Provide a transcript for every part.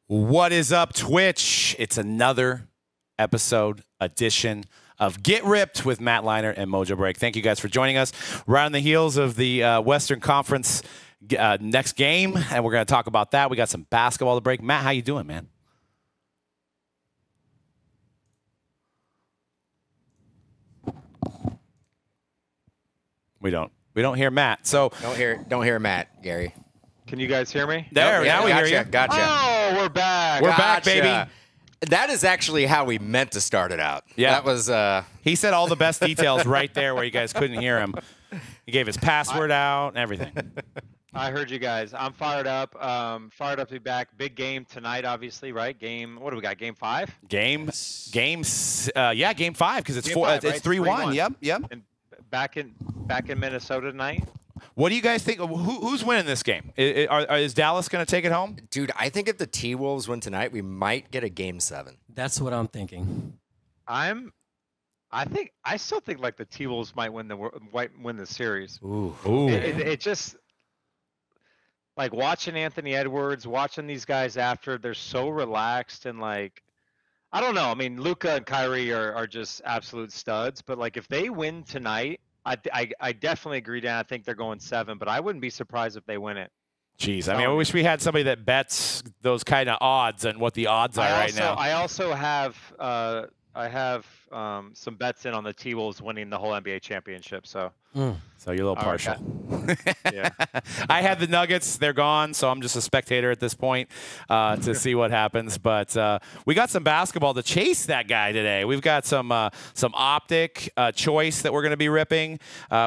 What is up, Twitch? It's another edition of Get Ripped with Matt Leinart and Mojobreak. Thank you guys for joining us. Right on the heels of the Western Conference next game, and we're going to talk about that. We got some basketball to break. Matt, how you doing, man? We don't hear Matt. So don't hear Matt, Gary. Can you guys hear me? There, yeah, now we hear you. Gotcha. Oh, we're back. We're back, baby. That is actually how we meant to start it out. Yeah. That was He said all the best details right there where you guys couldn't hear him. He gave his password out and everything. I heard you guys. I'm fired up. Fired up to be back. Big game tonight, obviously, right? Game. What do we got? Game 5. Game 5 because it's Game 4. five, It's right? 3-1. Yep. And back in Minnesota tonight. What do you guys think? Who's winning this game? Is Dallas going to take it home? dude, I think if the T-Wolves win tonight, we might get a game 7. That's what I'm thinking. I still think like the T-Wolves might win the series. Ooh. It just like watching Anthony Edwards, watching these guys after, they're so relaxed and like I don't know. I mean, Luka and Kyrie are just absolute studs, but like if they win tonight, I definitely agree, Dan. I think they're going 7, but I wouldn't be surprised if they win it. Jeez, I mean, I wish we had somebody that bets those kind of odds and what the odds are right now. I also have some bets in on the T-Wolves winning the whole NBA championship. So you're a little partial. Yeah. I had the Nuggets. They're gone, so I'm just a spectator at this point to see what happens. But we got some basketball to chase that guy today. We've got some optic choice that we're going to be ripping.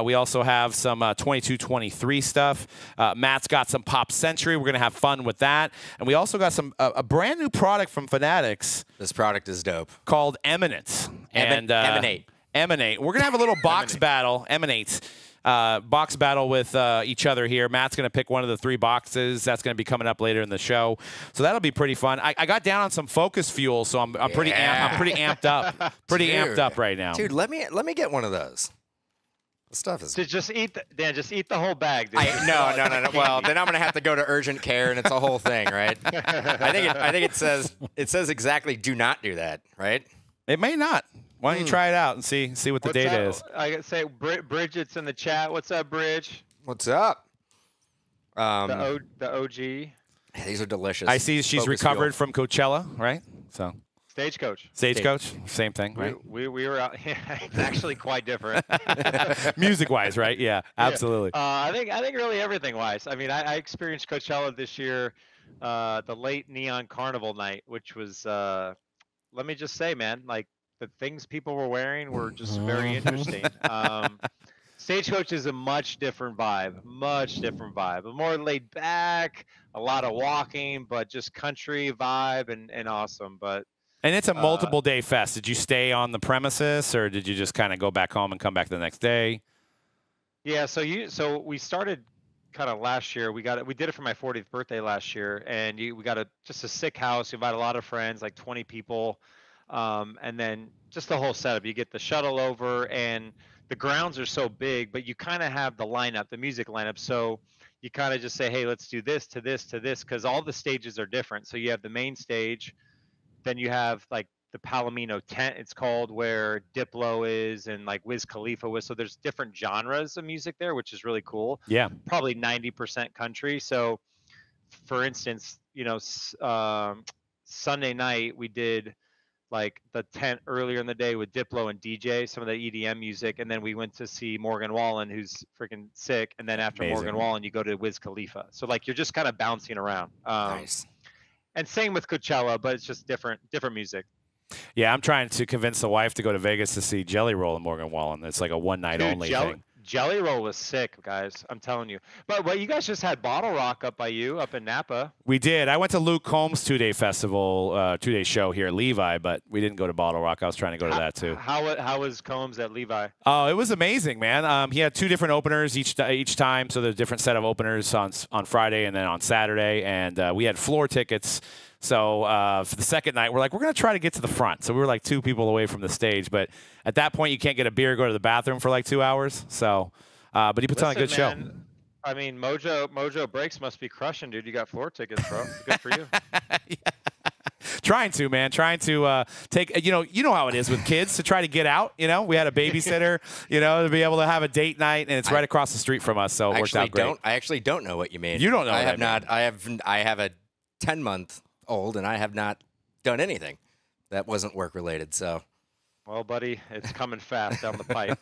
We also have some 22-23 stuff. Matt's got some Pop Century. We're going to have fun with that. And we also got some a brand new product from Fanatics. This product is dope. Called Eminence. Emanate. We're going to have a little box battle. Emanate. Box battle with each other here. Matt's going to pick one of the 3 boxes. That's going to be coming up later in the show. So that'll be pretty fun. I got down on some Focus Fuel, so I'm pretty amped up. Amped up right now. Dude, let me get one of those. The stuff is Just eat the whole bag, dude. No. Well, then I'm gonna have to go to urgent care, and it's a whole thing, right? I think it says exactly do not do that, right? It may not. Why don't you try it out and see what the data is? I gotta say, Bridget's in the chat. What's up, Bridge? What's up? The OG. These are delicious. I see she's Focus recovered Fuel. from Coachella, right? So Stagecoach. Same thing, right? We were out. It's actually quite different. Music-wise, right? Yeah, absolutely. I think really everything-wise. I mean, I experienced Coachella this year, the late Neon Carnival night, which was, let me just say, man, like the things people were wearing were just very interesting. Stagecoach is a much different vibe, a more laid back, a lot of walking, but just country vibe and awesome. And it's a multiple day fest. Did you stay on the premises, or did you just kind of go back home and come back the next day? Yeah, so we started kind of last year. We did it for my 40th birthday last year, and we got just a sick house. We invited a lot of friends, like 20 people, and then just the whole setup. You get the shuttle over, and the grounds are so big, but you kind of have the music lineup. So you kind of just say, hey, let's do this to this to this, because all the stages are different. So you have the main stage. Then you have like the Palomino tent, it's called, where Diplo is and like Wiz Khalifa was. So there's different genres of music there, which is really cool. Yeah. Probably 90% country. So for instance, Sunday night we did like the tent earlier in the day with Diplo and DJ, some of the EDM music. And then we went to see Morgan Wallen, who's freaking sick. And then after Morgan Wallen, you go to Wiz Khalifa. So like, you're just kind of bouncing around. Nice. And same with Coachella, but it's just different music. Yeah, I'm trying to convince the wife to go to Vegas to see Jelly Roll and Morgan Wallen. It's like a one night only thing. Jelly Roll was sick, guys. I'm telling you. But you guys just had Bottle Rock up in Napa. We did. I went to Luke Combs' 2-day festival, 2-day show here at Levi, but we didn't go to Bottle Rock. I was trying to go to that too. How was Combs at Levi? Oh, it was amazing, man. He had 2 different openers each time, so there's a different set of openers on Friday and then on Saturday, and we had floor tickets. So for the second night, we're going to try to get to the front. So we were like 2 people away from the stage. But at that point, you can't get a beer, go to the bathroom for like 2 hours. So, but he puts on a good show. I mean, Mojobreak must be crushing, dude. You got floor tickets, bro. Good for you. Yeah. Trying to take, you know how it is with kids to try to get out. We had a babysitter, to be able to have a date night, and it's right across the street from us, so it worked out great. I actually don't know what you mean. You don't know. I have a 10-month-old, and I have not done anything that wasn't work related. So. Well, buddy, it's coming fast down the pipe.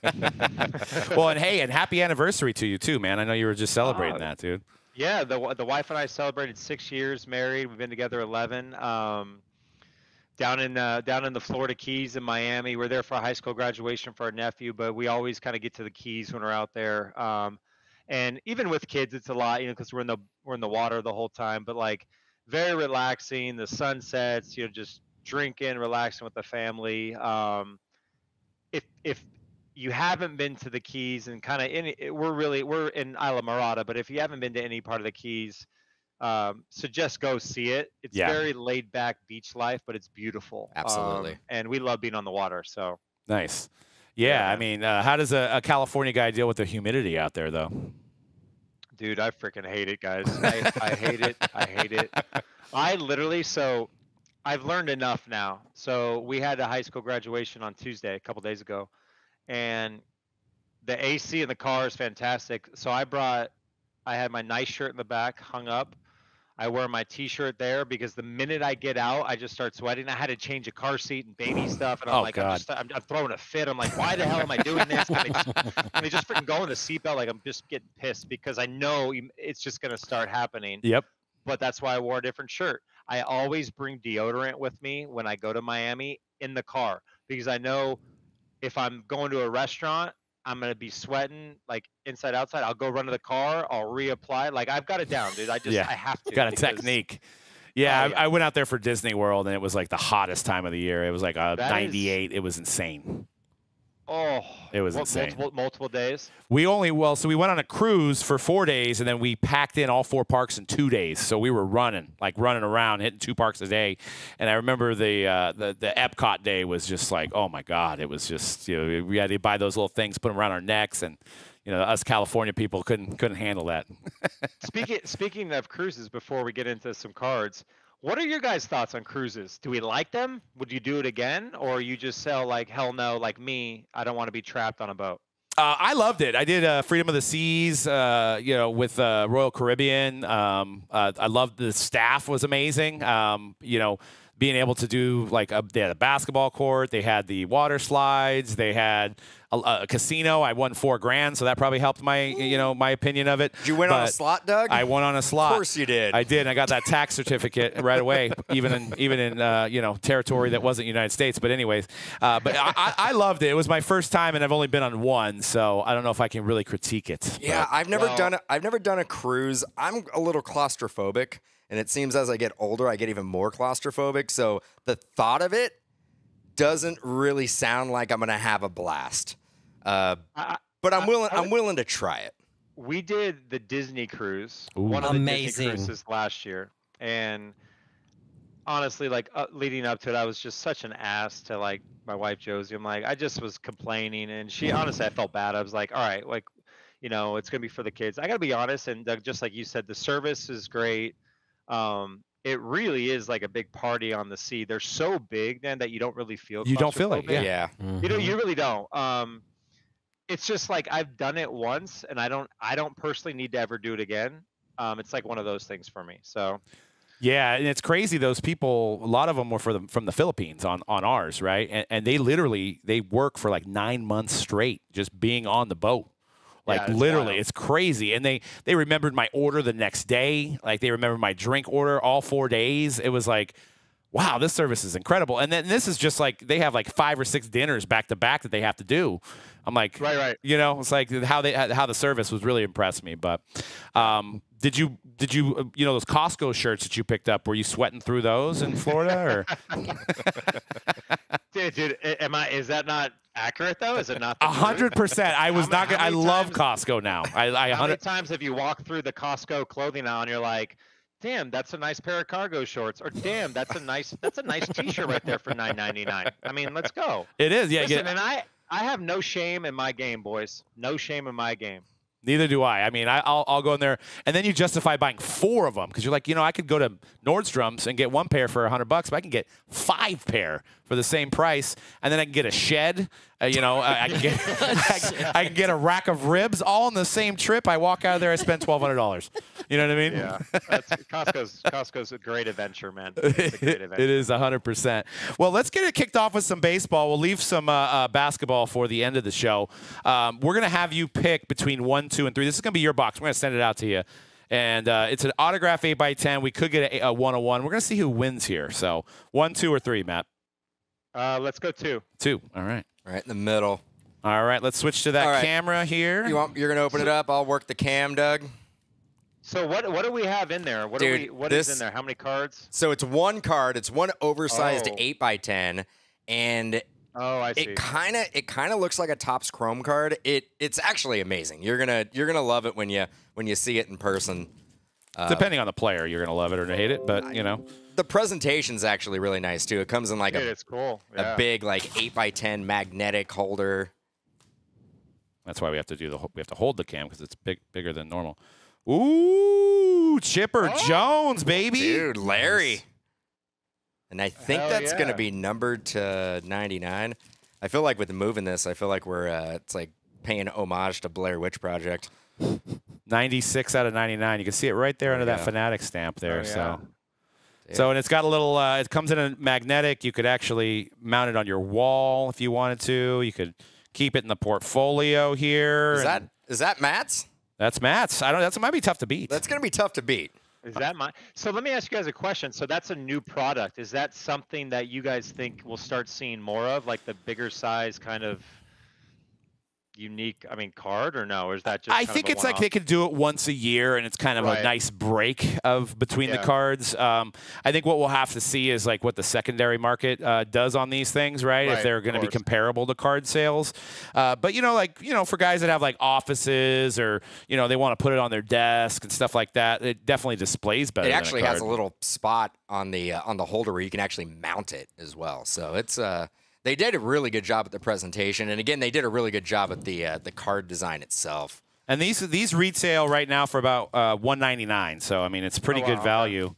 Well, and happy anniversary to you too, man. I know you were just celebrating that, dude. Yeah, the wife and I celebrated 6 years married. We've been together 11. Down in the Florida Keys in Miami. We're there for a high school graduation for our nephew, but we always kind of get to the Keys when we're out there. And even with kids, it's a lot, because we're in the water the whole time. But like very relaxing. The sun sets, just drinking, relaxing with the family. If you haven't been to the Keys and kind of we're in Isla Morada, but if you haven't been to any part of the Keys, suggest go see it. It's very laid back beach life, but it's beautiful. Absolutely. And we love being on the water. So nice. Yeah. I mean, how does a California guy deal with the humidity out there, though? Dude, I freaking hate it, guys. I hate it. I hate it. I've learned enough now. So we had a high school graduation on Tuesday, a couple days ago, and the AC in the car is fantastic. So I had my nice shirt in the back hung up. I wear my T-shirt there because the minute I get out, I just start sweating. I had to change a car seat and baby stuff, and I'm I'm throwing a fit. I'm like, why the hell am I doing this? Can they just freaking go in the seatbelt? Like, I'm just getting pissed because I know it's just gonna start happening. Yep. But that's why I wore a different shirt. I always bring deodorant with me when I go to Miami in the car because I know if I'm going to a restaurant, I'm going to be sweating like inside, outside. I'll go run to the car. I'll reapply. Like I've got it down, dude. I have to. Got a technique. Yeah, I went out there for Disney World, and it was like the hottest time of the year. It was like 98. It was insane. Oh, it was insane. Multiple days. We went on a cruise for 4 days, and then we packed in all 4 parks in 2 days. So we were running around, hitting 2 parks a day. And I remember the Epcot day was just like, oh my God, it was just we had to buy those little things, put them around our necks, and us California people couldn't handle that. Speaking of cruises, before we get into some cards. What are your guys' thoughts on cruises? Do we like them? Would you do it again? Or you just sell like, hell no, like me, I don't want to be trapped on a boat? I loved it. I did Freedom of the Seas, with Royal Caribbean. I loved the staff was amazing. Being able to do they had a basketball court, they had the water slides, they had a casino. I won $4,000, so that probably helped my my opinion of it. Did you win on a slot, Doug? I won on a slot. Of course you did. I did. And I got that tax certificate right away, even in territory that wasn't United States. But anyways, but I loved it. It was my first time, and I've only been on one, so I don't know if I can really critique it. Yeah, I've never done a cruise. I'm a little claustrophobic. And it seems as I get older, I get even more claustrophobic. So the thought of it doesn't really sound like I'm going to have a blast. But I'm willing to try it. We did the Disney cruise, Ooh. one of the Disney cruises last year, and honestly, leading up to it, I was just such an ass to my wife Josie. I'm like, I just was complaining, and honestly, I felt bad. I was like, all right, it's gonna be for the kids. I gotta be honest, and Doug, just like you said, the service is great. It really is like a big party on the sea. They're so big then that you don't really feel. You don't feel it, yeah. Mm-hmm. You really don't. It's just like I've done it once, and I don't personally need to ever do it again. It's like one of those things for me. So. Yeah, and it's crazy. Those people, a lot of them were from the Philippines on ours, right? And they literally work for 9 months straight just being on the boat. Literally, wild. It's crazy. And they remembered my order the next day. They remembered my drink order all 4 days. It was like, wow, this service is incredible. And then this is just they have 5 or 6 dinners back to back that they have to do. I'm like, right. It's like how the service was really impressed me. But did you those Costco shirts that you picked up? Were you sweating through those in Florida or? Dude, is that not accurate though? Is it not? 100%. I was not. I love Costco now. How many times have you walked through the Costco clothing aisle and you're like, damn, that's a nice pair of cargo shorts, or damn, that's a nice T-shirt right there for $9.99. I mean, let's go. It is, yeah. Listen, and I have no shame in my game, boys. No shame in my game. Neither do I. I mean, I'll go in there, and then you justify buying 4 of them because you're like, I could go to Nordstrom's and get 1 pair for $100, but I can get 5 pair for the same price, and then I can get a shed. I can get I can get a rack of ribs all on the same trip. I walk out of there, I spend $1,200. You know what I mean? Yeah, Costco's a great adventure, man. It's a great adventure. It is 100%. Well, let's get it kicked off with some baseball. We'll leave some basketball for the end of the show. We're going to have you pick between 1, 2, and 3. This is going to be your box. We're going to send it out to you. And it's an autograph 8x10. We could get a 101. We're going to see who wins here. So 1, 2, or 3, Matt? Let's go 2. 2. All right. Right in the middle. All right. Let's switch to that camera here. You're going to open it up. I'll work the cam, Doug. So what do we have in there? What is in there? How many cards? So it's 1 card. It's 1 oversized 8x10, and I see. it kind of looks like a Topps Chrome card. It's actually amazing. You're gonna love it when you see it in person. Depending on the player, you're gonna love it or hate it, but the presentation's actually really nice too. It comes in like it's cool. A big like 8x10 magnetic holder. That's why we have to hold the cam because it's bigger than normal. Ooh, Chipper Jones, baby. Dude, Larry. Nice. And I think that's going to be numbered to 99. I feel like with moving this, I feel like we're it's like paying homage to Blair Witch Project. 96 out of 99. You can see it right there under that Fanatics stamp there. Yeah. So, and it's got a little, it comes in a magnetic. You could actually mount it on your wall if you wanted to. You could keep it in the portfolio here. Is that Matt's? That's Matt's. That might be tough to beat. That's going to be tough to beat. Is that mine? So let me ask you guys a question. So that's a new product. Is that something that you guys think we'll start seeing more of, like the bigger size kind of unique, card, or no? Or is that just I think it's like they could do it once a year, and it's kind of a nice break between the cards. I think what we'll have to see is like what the secondary market does on these things, right? If they're going to be comparable to card sales. But for guys that have like offices or they want to put it on their desk and stuff like that, it definitely displays better. It actually has a little spot on the holder where you can actually mount it as well. So it's they did a really good job at the presentation, and again, they did a really good job at the card design itself. And these retail right now for about $199. So it's pretty good value.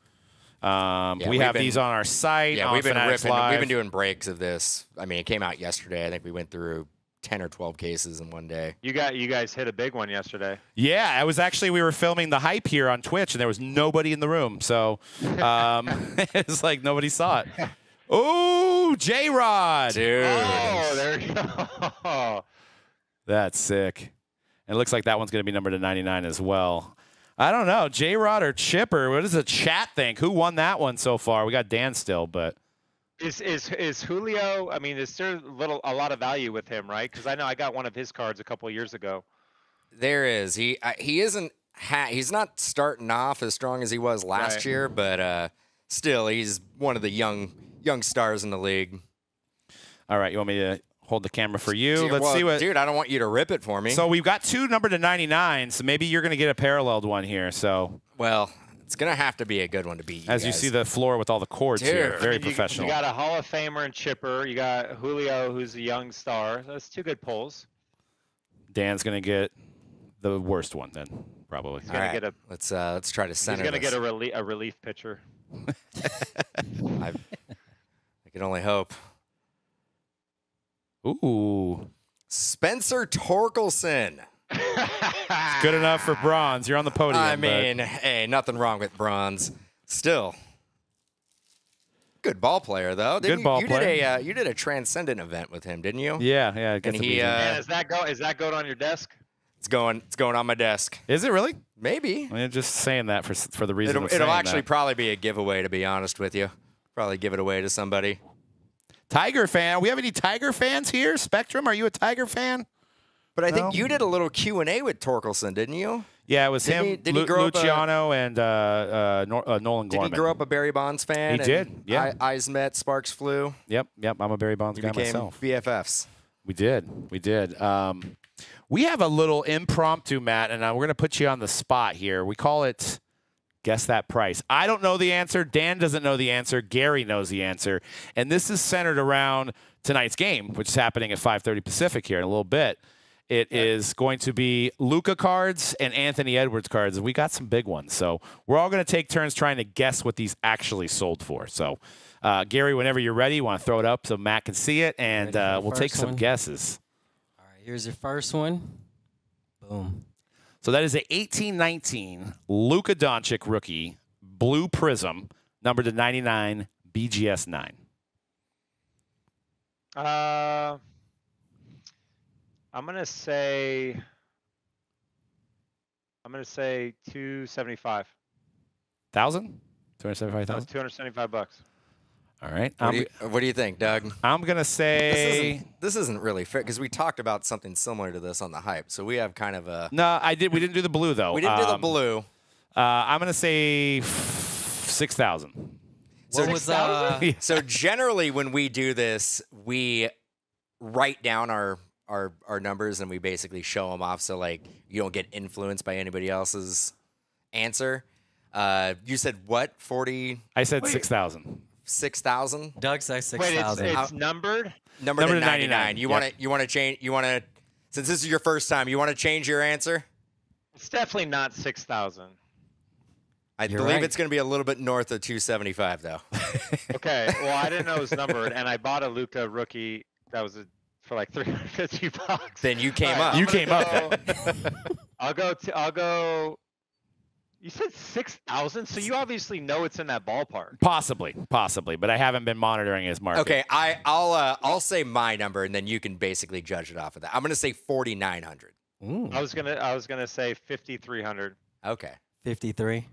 We have these on our site. Yeah, on we've been Fanatics ripping. Live. We've been doing breaks of this. It came out yesterday. I think we went through 10 or 12 cases in one day. You guys hit a big one yesterday. Yeah, we were filming the hype here on Twitch, and there was nobody in the room. So it's like nobody saw it. Oh, J-Rod. Dude. Oh, there you go. That's sick. And it looks like that one's going to be numbered to 99 as well. I don't know. J-Rod or Chipper? What does the chat think? Who won that one so far? We got Dan still, but. Is Julio, is there a lot of value with him, right? Because I know I got one of his cards a couple of years ago. There is. He isn't. He's not starting off as strong as he was last year, but still, he's one of the young stars in the league. All right, you want me to hold the camera for you? Let's see what. Dude, I don't want you to rip it for me. So we've got 2 numbered to 99, so maybe you're going to get a paralleled one here. So. Well, it's going to have to be a good one to beat you As you see the floor with all the cords here. Very professional. You got a Hall of Famer and Chipper. You got Julio, who's a young star. That's 2 good pulls. Dan's going to get the worst one then, probably. He's going to get let's try to center He's going to get a relief pitcher. I can only hope. Ooh. Spencer Torkelson. It's good enough for bronze. You're on the podium. Hey, nothing wrong with bronze. Still. Good ball player, though. Good ball player. You did a transcendent event with him, didn't you? Yeah. And is that going on your desk? It's going on my desk. Is it really? Maybe. I'm just saying that for the reason it'll actually probably be a giveaway, to be honest with you. Probably give it away to somebody. Tiger fan. We have any Tiger fans here? Spectrum, are you a Tiger fan? But I think you did a little Q&A with Torkelson, didn't you? Yeah, it was him, Luciano, and Nolan Gorman. Did he grow up a Barry Bonds fan? He did, yeah. Eyes met, sparks flew. Yep. I'm a Barry Bonds guy myself. BFFs. We did. We have a little impromptu, Matt, and we're going to put you on the spot here. We call it Guess That Price. I don't know the answer. Dan doesn't know the answer. Gary knows the answer. And this is centered around tonight's game, which is happening at 5:30 Pacific here in a little bit. It is going to be Luka cards and Anthony Edwards cards. We got some big ones. So we're all going to take turns trying to guess what these actually sold for. So, Gary, whenever you're ready, you want to throw it up so Matt can see it, and we'll take some guesses. All right, here's your first one. Boom. So that is a 18-19 Luka Doncic rookie, blue prism, numbered to 99, BGS 9. I'm gonna say 275. 1,000? 275,000? 275 bucks. All right. What do you think, Doug? I'm going to say This isn't really fair because we talked about something similar to this on the hype. So we have kind of a. No, we didn't do the blue though. We didn't do the blue. I'm going to say 6,000. So generally when we do this, we write down our numbers and we basically show them off so like you don't get influenced by anybody else's answer. You said what? 40? I said 6,000. 6,000? Doug says Wait, 6,000. it's numbered? Numbered to 99. You Yep. want to change? You want to? Since this is your first time, you want to change your answer? It's definitely not 6,000. I believe right. it's going to be a little bit north of 275, though. Okay, well, I didn't know it was numbered, and I bought a Luka rookie that was for like $350. Then you came All right, up. You came up. I'll go. You said 6,000, so you obviously know it's in that ballpark. Possibly, but I haven't been monitoring his market. Okay, I'll say my number, and then you can basically judge it off of that. I'm going to say 4,900. Ooh, I was gonna say 5,300. Okay. 53.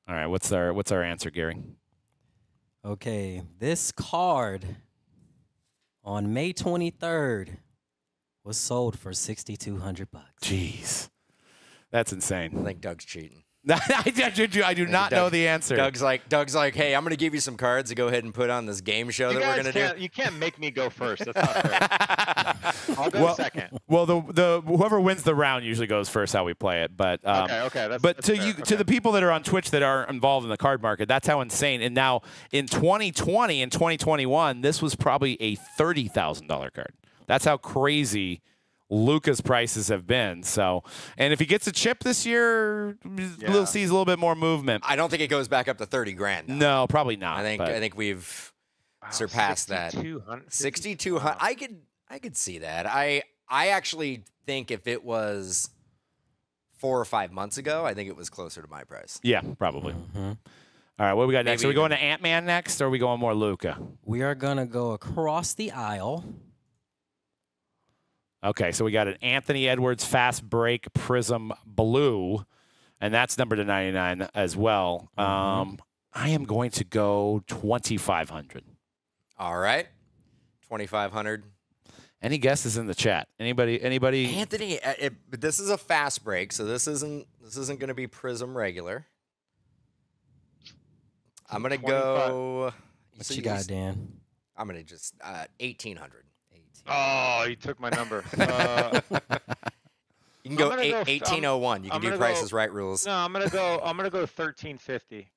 All right. What's our answer, Gary? Okay, this card on May 23rd was sold for $6,200. Jeez, that's insane. I think Doug's cheating. I do not know the answer. Doug's like, hey, I'm going to give you some cards to go ahead and put on this game show that we're going to do. You can't make me go first. That's not fair. I'll go second. Well, the whoever wins the round usually goes first. How we play it, but Okay. That's to fair. to the people that are on Twitch that are involved in the card market, that's how insane. And now in 2020 and 2021, this was probably a $30,000 card. That's how crazy Luka's prices have been. So, and if he gets a chip this year, we'll see a little bit more movement. I don't think it goes back up to 30 grand. Though. No, probably not. I think we've surpassed that. 6,200. I could see that. I actually think if it was 4 or 5 months ago, I think it was closer to my price. Yeah, probably. All right, what do we got next? Are we going to Ant-Man next, or are we going more Luka? We are going to go across the aisle. Okay, so we got an Anthony Edwards Fast Break Prism Blue, and that's numbered to 99 as well. I am going to go 2,500. All right, 2,500. Any guesses in the chat? Anybody? Anthony, this is a fast break, so this isn't going to be Prism regular. I'm going to go. What you got, Dan? I'm going to just 1,800. Oh, you took my number. You can go 1801. You can do Price is Right rules. No, I'm gonna go 1350.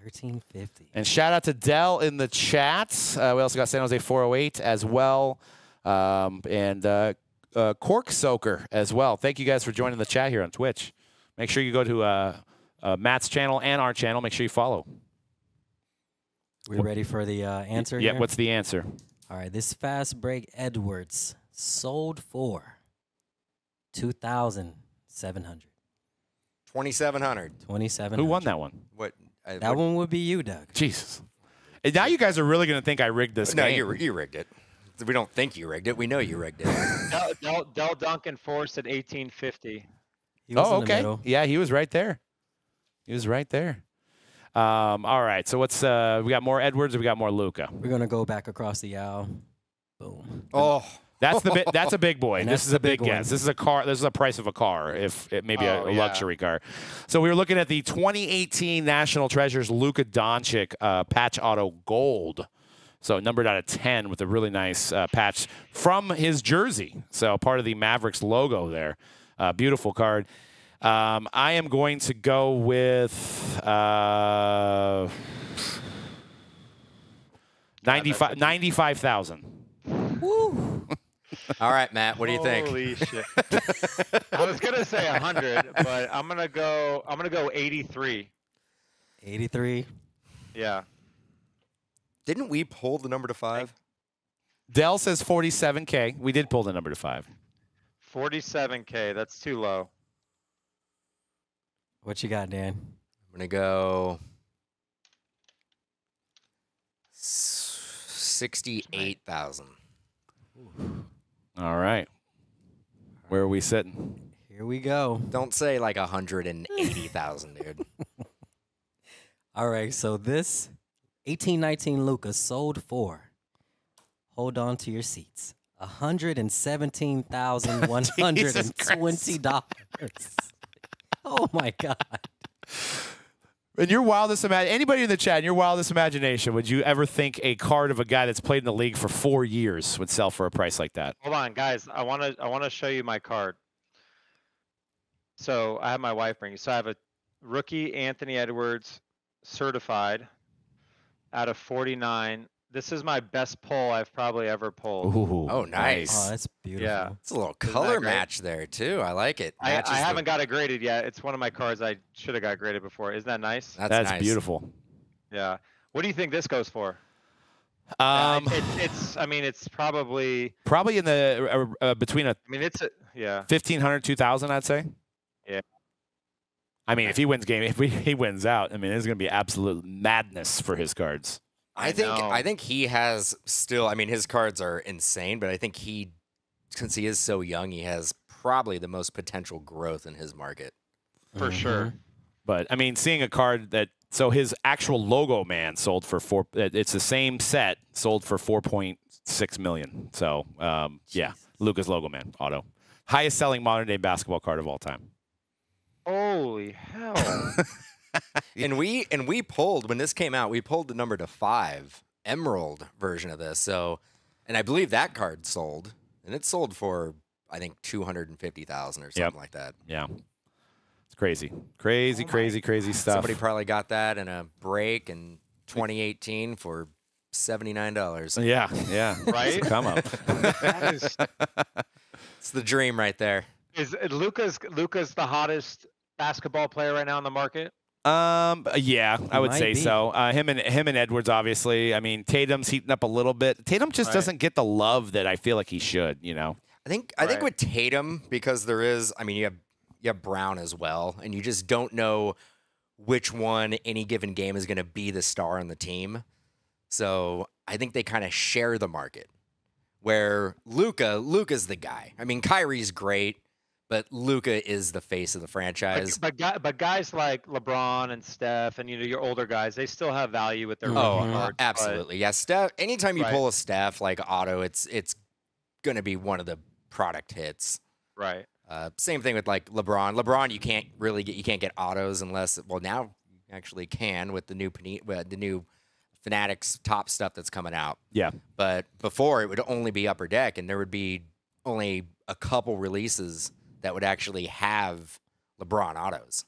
1350. And shout out to Dell in the chat. We also got San Jose 408 as well, and Cork Soaker as well. Thank you guys for joining the chat here on Twitch. Make sure you go to Matt's channel and our channel. Make sure you follow. We ready for the answer? Yeah. here? What's the answer? All right, this Fast Break Edwards sold for 2,700. 2,700. 2,700. Who won that one? What? That one would be you, Doug. Jesus. And now you guys are really going to think I rigged this No, game. you rigged it. We don't think you rigged it. We know you rigged it. Del Duncan Force at 1850. He was in the okay. middle. Yeah, he was right there. All right. So what's we got more Edwards or we got more Luka? We're gonna go back across the aisle. Boom. Oh. That's a big boy. And This that's is a the big big guess. one. This is a car. This is a price of a car, if it maybe a yeah. luxury car. So we were looking at the 2018 National Treasures Luka Doncic patch auto gold. So numbered out of 10 with a really nice patch from his jersey. So part of the Mavericks logo there. Beautiful card. I am going to go with 95,000. Woo. All right, Matt, what do you think? Holy shit! I was gonna say 100, but I'm gonna go 83. 83. Yeah. Didn't we pull the number to 5? Dell says 47K. We did pull the number to 5. 47K. That's too low. What you got, Dan? I'm going to go 68,000. All right. Where are we sitting? Here we go. Don't say like 180,000, dude. All right, so this 1819 Luka sold for, hold on to your seats, $117,120. Oh my God. In your wildest anybody in the chat, in your wildest imagination, would you ever think a card of a guy that's played in the league for 4 years would sell for a price like that? Hold on, guys. I wanna show you my card. So I have my wife bring you. So I have a rookie Anthony Edwards certified out of 49. This is my best pull I've probably ever pulled. Ooh, Oh, nice. Oh, that's beautiful. Yeah. It's a little Isn't color that great? match there, too. I like it. I Matches the- haven't got it graded yet. It's one of my cards I should have got graded before. Isn't that nice? That's nice. beautiful. Yeah. What do you think this goes for? It's probably Probably in the between a it's a, yeah. 1,500, 2,000, I'd say. Yeah. I mean, if he wins he wins out, I mean, it's going to be absolute madness for his cards. I think he has still. I mean, his cards are insane, but I think since he is so young, he has probably the most potential growth in his market. For sure. But I mean, seeing a card so his actual logo man sold for it's the same set, sold for 4.6 million. So yeah, Luka's logo man auto, highest selling modern day basketball card of all time. Holy hell. And we pulled when this came out. We pulled the number to 5 emerald version of this. So, and I believe that card sold, and it sold for I think 250,000 or something like that. Yeah, it's crazy, crazy stuff. Somebody probably got that in a break in 2018 for $79. Yeah, Right? It's a come up. That is, It's the dream right there. is Luka's the hottest basketball player right now in the market? Yeah, I would might say be. so. Him and Edwards, obviously. I mean, Tatum's heating up a little bit. Tatum just Right. doesn't get the love that I feel like he should. You know. I think Right. with Tatum, because there is, I mean, you have Brown as well, and you just don't know which one any given game is going to be the star on the team. So I think they kind of share the market. Where Luka's the guy. I mean, Kyrie's great, but Luka is the face of the franchise. But guys like LeBron and Steph and your older guys, they still have value with their Oh, rookie cards, but- absolutely. Yeah, Steph. Anytime you Right. pull a Steph like auto, it's going to be one of the product hits. Right. Same thing with like LeBron. LeBron, you can't get autos unless now you actually can with the new Fanatics top stuff that's coming out. Yeah. But before it would only be Upper Deck, and there would be only a couple releases that would actually have LeBron autos.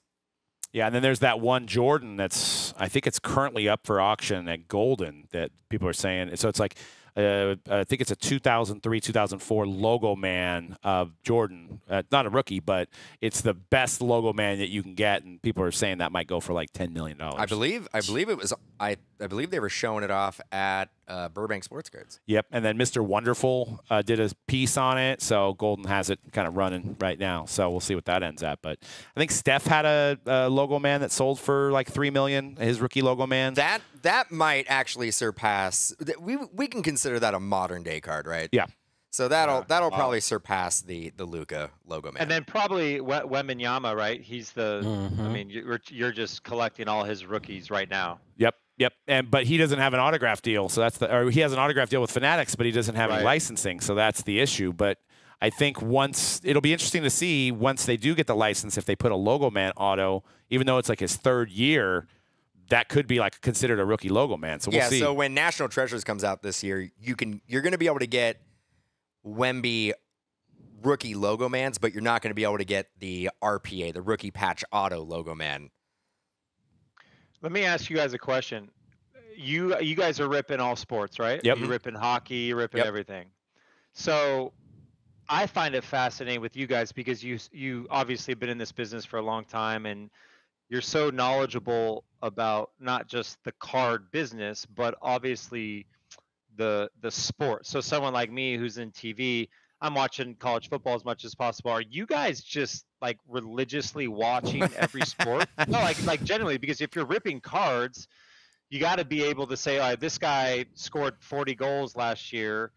Yeah, and then there's that one Jordan I think it's currently up for auction at Golden that people are saying. So it's like, I think it's a 2003, 2004 logo man of Jordan. Not a rookie, but it's the best logo man that you can get, and people are saying that might go for like $10 million. I believe it was. I believe they were showing it off at Burbank Sports Cards. Yep, and then Mr. Wonderful did a piece on it, so Golden has it kind of running right now. So we'll see what that ends at. But I think Steph had a logo man that sold for like $3 million. His rookie logo man. That might actually surpass. We can consider that a modern day card, right? Yeah. So that'll probably surpass the Luka logo man. And then probably Wembanyama, right? He's the. I mean, you're just collecting all his rookies right now. Yep. But he doesn't have an autograph deal, so or he has an autograph deal with Fanatics, but he doesn't have any licensing, so that's the issue. But I think it'll be interesting to see once they do get the license, if they put a logo man auto, even though it's like his 3rd year, that could be like considered a rookie logo man. So we'll see. So when National Treasures comes out this year, you're going to be able to get Wemby rookie logo mans, but you're not going to be able to get the RPA, the rookie patch auto logo man. Let me ask you guys a question. You guys are ripping all sports, right? Yep. You're ripping hockey, you're ripping everything. So I find it fascinating with you guys because you obviously been in this business for a long time, and you're so knowledgeable about not just the card business, but obviously the sport. So someone like me who's in TV, I'm watching college football as much as possible. Are you guys just like religiously watching every sport? No, like generally, because if you're ripping cards, you got to be able to say, all right, this guy scored 40 goals last year.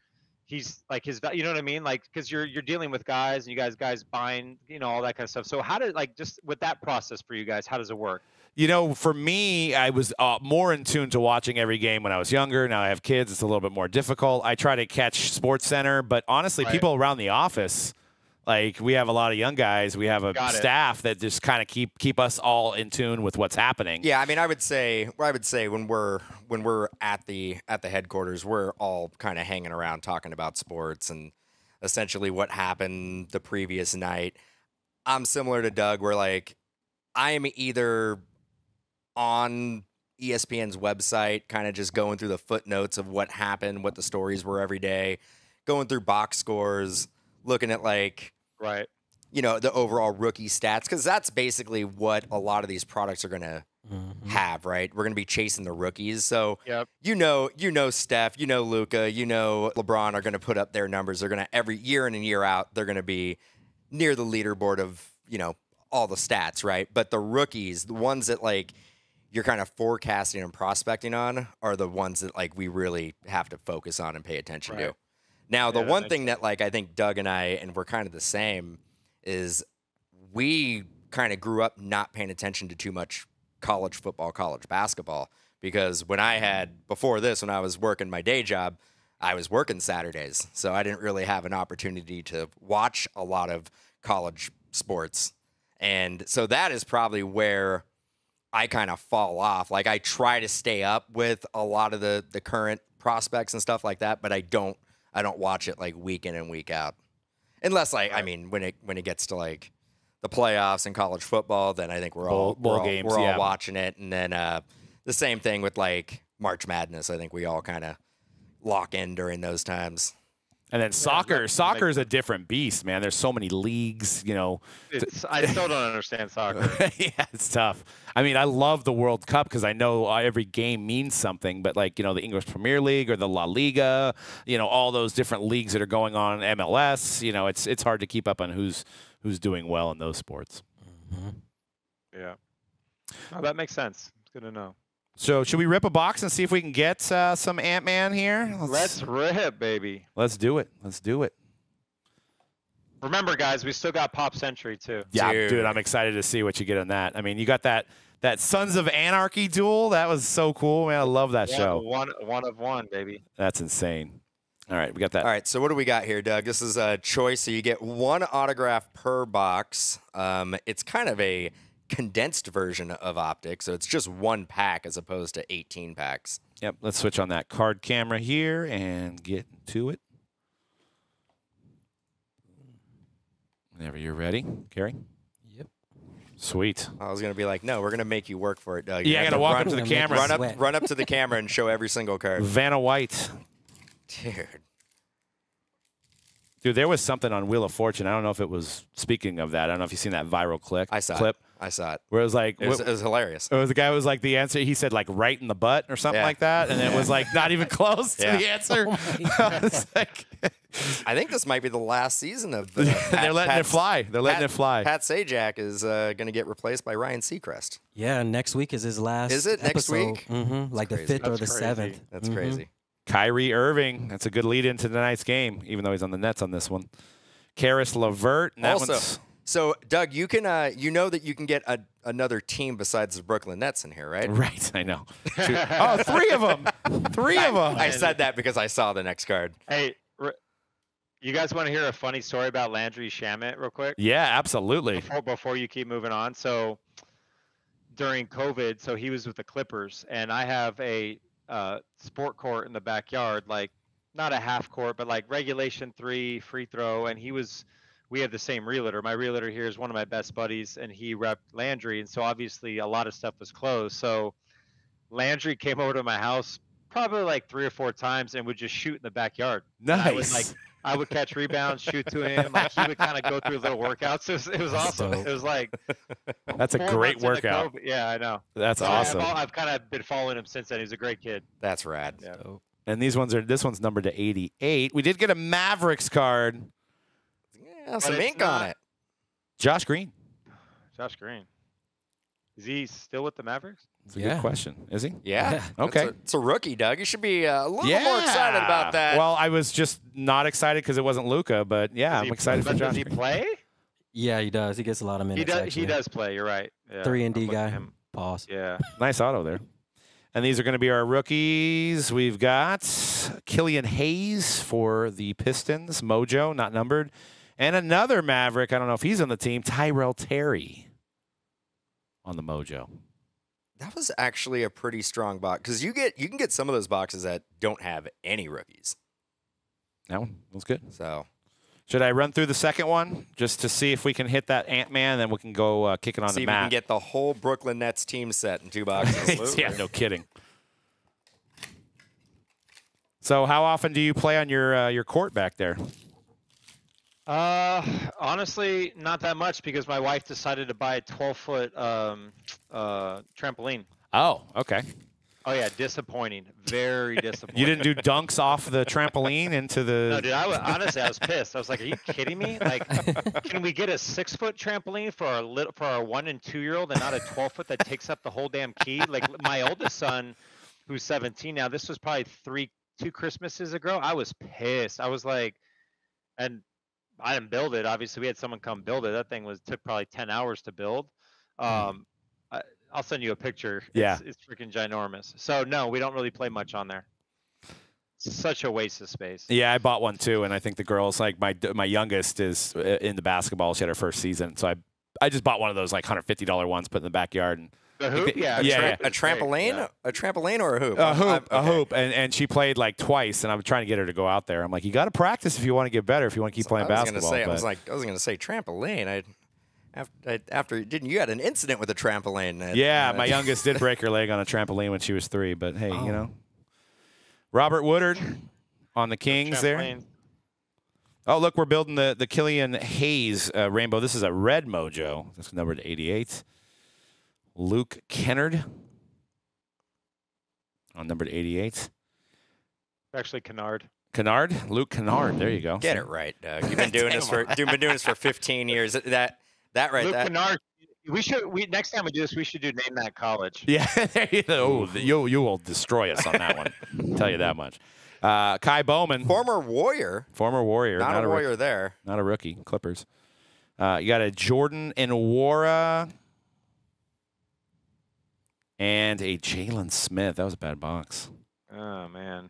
He's like you know what I mean? Like, because you're dealing with guys, and you guys buying, all that kind of stuff. So how did, like, just with that process for you guys, how does it work? For me, I was more in tune to watching every game when I was younger. Now I have kids; it's a little bit more difficult. I try to catch Sports Center, but honestly, Right. people around the office, like we have a lot of young guys. We have a Got it. staff that just kind of keep us all in tune with what's happening. Yeah, I mean, I would say when we're at the headquarters, we're all kind of hanging around talking about sports and essentially what happened the previous night. I'm similar to Doug, where like I am either on ESPN's website, kind of just going through the footnotes of what happened, what the stories were every day, going through box scores, looking at like Right. the overall rookie stats, because that's basically what a lot of these products are going to have, right? We're going to be chasing the rookies. So, Yep. Steph, Luca, LeBron are going to put up their numbers. They're going to every year in and year out, they're going to be near the leaderboard of, all the stats, right? But the rookies, the ones that like you're kind of forecasting and prospecting on, are the ones that like we really have to focus on and pay attention Right. to. Now, the Yeah, that one makes thing that like I think Doug and I, and we're kind of the same, is we kind of grew up not paying attention to too much college football, college basketball, because when I was working my day job, I was working Saturdays. So I didn't really have an opportunity to watch a lot of college sports. And so that is probably where I kind of fall off. Like I try to stay up with a lot of the current prospects and stuff like that, but I don't watch it like week in and week out. Unless like, I mean, when it gets to like the playoffs in college football, then I think we're all watching it. And then the same thing with like March Madness. I think we all kind of lock in during those times. And then soccer is a different beast, man. There's so many leagues, I still don't understand soccer. Yeah, it's tough. I mean, I love the World Cup because I know every game means something. But like, the English Premier League or the La Liga, all those different leagues that are going on in MLS, it's hard to keep up on who's doing well in those sports. Yeah. Oh, that makes sense. It's good to know. So should we rip a box and see if we can get some Ant-Man here? Let's rip, baby. Let's do it. Remember, guys, we still got Pop Century, too. Yeah, dude, I'm excited to see what you get on that. I mean, you got that Sons of Anarchy duel. That was so cool, man. I love that show. One of one, baby. That's insane. All right, we got that. All right, so what do we got here, Doug? This is a choice. So you get one autograph per box. It's kind of a condensed version of Optic, so it's just one pack as opposed to 18 packs. Yep, let's switch on that card camera here and get to it. Whenever you're ready, Gary. Yep. Sweet. I was going to be like, no, we're going to make you work for it, Doug. Yeah, I got to walk up to the camera. Run up to the camera and show every single card. Vanna White. Dude, there was something on Wheel of Fortune. I don't know if it was, speaking of that, I don't know if you've seen that viral clip. I saw it. Where it was like, it was hilarious. It was the guy who was like the answer. He said like right in the butt or something like that, and it was like not even close to the answer. I think this might be the last season of the. They're letting it fly. Pat Sajak is going to get replaced by Ryan Seacrest. Yeah, next week is his last. Is it next episode. week? Mm-hmm. Like crazy. the 5th or the That's 7th. That's crazy. Kyrie Irving. That's a good lead into tonight's game, even though he's on the Nets on this one. Karis LeVert. And that one's... So, Doug, you can that you can get another team besides the Brooklyn Nets in here, right? Right, I know. Oh, three of them. I said that because I saw the next card. Hey, you guys want to hear a funny story about Landry Shamet real quick? Yeah, absolutely. Before you keep moving on. So during COVID, so he was with the Clippers, and I have a sport court in the backyard, like not a half court, but like regulation 3 free throw, and we had the same realtor. My realtor here is one of my best buddies, and he repped Landry, and so obviously a lot of stuff was closed. So Landry came over to my house probably like 3 or 4 times and would just shoot in the backyard. Nice. And I would like I would catch rebounds, shoot to him. Like he would kind of go through little workouts. It was awesome. dope. It was like That's a 4 great months into workout. COVID. Yeah, I know. That's So awesome. I've kind of been following him since then. He's a great kid. That's rad. Yeah. Dope. And this one's numbered to 88. We did get a Mavericks card. Yeah, some it's ink on not- it. Josh Green. Josh Green. Is he still with the Mavericks? That's a Yeah. good question. Is he? Yeah. Yeah. Okay. It's a rookie, Doug. You should be a little more excited about that. Well, I was just not excited because it wasn't Luka, but yeah, I'm excited for But Josh does he Green. play? Yeah, he does. He gets a lot of minutes. He does. Actually. He does play. You're right. Yeah, 3 and D I'm looking at guy. him. Pause. Yeah. Nice auto there. And these are going to be our rookies. We've got Killian Hayes for the Pistons. Mojo, not numbered. And another Maverick. I don't know if he's on the team. Tyrell Terry on the Mojo. That was actually a pretty strong box because you can get some of those boxes that don't have any rookies. That one was good. So Should I run through the second one just to see if we can hit that Ant-Man, then we can go kick it on see the if we can mat? get the whole Brooklyn Nets team set in 2 boxes. Yeah, no kidding. So how often do you play on your court back there? Honestly, not that much because my wife decided to buy a 12-foot trampoline. Oh, okay. Oh yeah, disappointing. Very disappointing. You didn't do dunks off the trampoline into the... No, dude. Honestly, I was pissed. I was like, "Are you kidding me? Like, can we get a 6-foot trampoline for our 1 and 2-year-old and not a 12-foot that takes up the whole damn key?" Like my oldest son, who's 17 now. This was probably 2 Christmases ago. I was pissed. I was like, and I didn't build it. Obviously, we had someone come build it. That thing took probably 10 hours to build. I'll send you a picture. Yeah. It's freaking ginormous. So no, we don't really play much on there. It's such a waste of space. Yeah, I bought one too, and I think the girls, like my youngest is into basketball. She had her first season, so I just bought one of those like $150 ones, put in the backyard, and The hoop, yeah, Yeah, A trampoline? Yeah. A trampoline or a hoop? a hoop, and she played like twice, and I'm trying to get her to go out there. I'm like, you got to practice if you want to get better, if you want to keep playing basketball. I was gonna say trampoline. After didn't you had an incident with a trampoline? Yeah, my youngest did break her leg on a trampoline when she was 3, but hey, Oh. you know. Robert Woodard on the Kings there. Trampoline. Oh, look, we're building the Killian Hayes rainbow. This is a red mojo. That's numbered 88. Luke Kennard on numbered 88. Actually, Kennard. Kennard, Luke Kennard. There you go. Get it right, Doug. You've been doing this for 15 years. That right. Luke That Kennard. Next time we do this, we should name that college. Yeah, there you go. You will destroy us on that one. I'll tell you that much. Kai Bowman, former Warrior, former Warrior, not a rookie. Warrior there. Not a rookie. Clippers. You got a Jordan Nwora and a Jalen Smith. That was a bad box. Oh man.